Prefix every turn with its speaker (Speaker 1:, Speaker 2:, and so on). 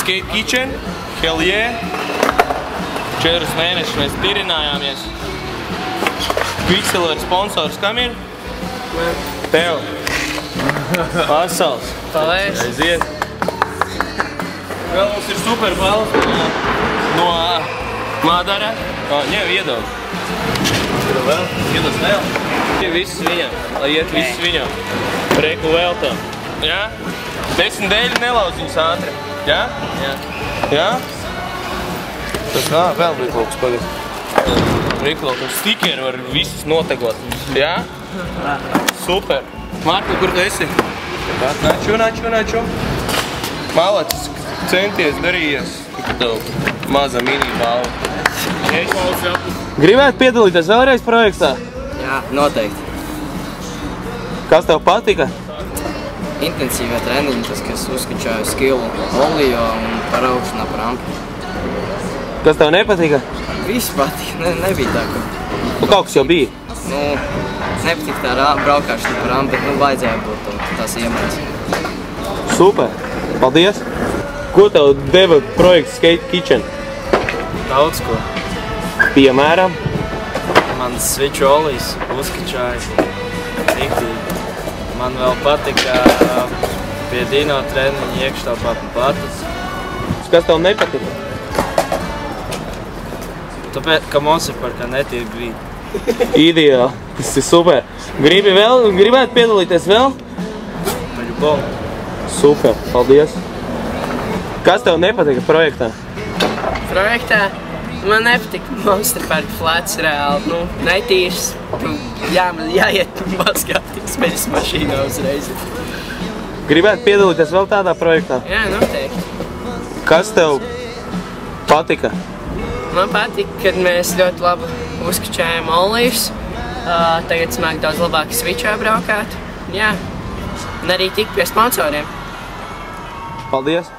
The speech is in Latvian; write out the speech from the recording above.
Speaker 1: Skate Kitchen, hell yeah. 4 mēnešus mēs tirinājāmies. Quicksilver sponsors kam ir? Tev. Asals.
Speaker 2: Paldies.
Speaker 1: Aiziet. Vēl mums ir super balva no Madara. Ņem, iedod. Vēl? Iedos vēl? Viss viņam. Lai iet viss viņam. Reku vēl tam. Jā? 10 dēļi nelauz viņus ātri. Jā? Jā. Jā? Tas vēl Riklauks pagad. Riklauks stikeri var visus notegot. Jā? Super. Marko, kur tu esi? Naču. Malacis, centies, darījies. Tev maza mini balva. Gribētu piedalīties vēlreiz projektā?
Speaker 2: Jā, noteikti.
Speaker 1: Kas tev patika?
Speaker 2: Intensīvie treniņi, tas, kas uzskačāju skilu olio un par augšanā par rampu.
Speaker 1: Kas tev nepatika?
Speaker 2: Viss patika, nebija tā, ka...
Speaker 1: Nu, kaut kas jau bija.
Speaker 2: Nu, nepatika tā braukāšana par rampu, bet vajadzēja būt tās iemēs.
Speaker 1: Super. Paldies. Ko tev deva projekts Skate Kitchen?
Speaker 2: Daudz ko.
Speaker 1: Piemēram?
Speaker 2: Man sviču olijas uzskačāja riktīgi. Man vēl patika pie dino treniņa iekštāpā patas.
Speaker 1: Kas tev nepatika?
Speaker 2: Tāpēc, ka mums ir par kā netīri grīdi.
Speaker 1: Ideāli. Tas ir super. Gribētu piedalīties vēl?
Speaker 2: Paļu.
Speaker 1: Super. Paldies. Kas tev nepatika projektā?
Speaker 3: Projektā man nepatika Monster Park flats reāli. Nu, netīrs. Man jāiet mazgāties bez mašīnā uzreiz.
Speaker 1: Gribētu piedalīties vēl tādā projektā?
Speaker 3: Jā, noteikti.
Speaker 1: Kas tev patika?
Speaker 3: Man patika, kad mēs ļoti labi uzkačājām olijus. Tagad smāk daudz labāk svičā braukāt. Jā. Un arī tik pie sponsoriem.
Speaker 1: Paldies!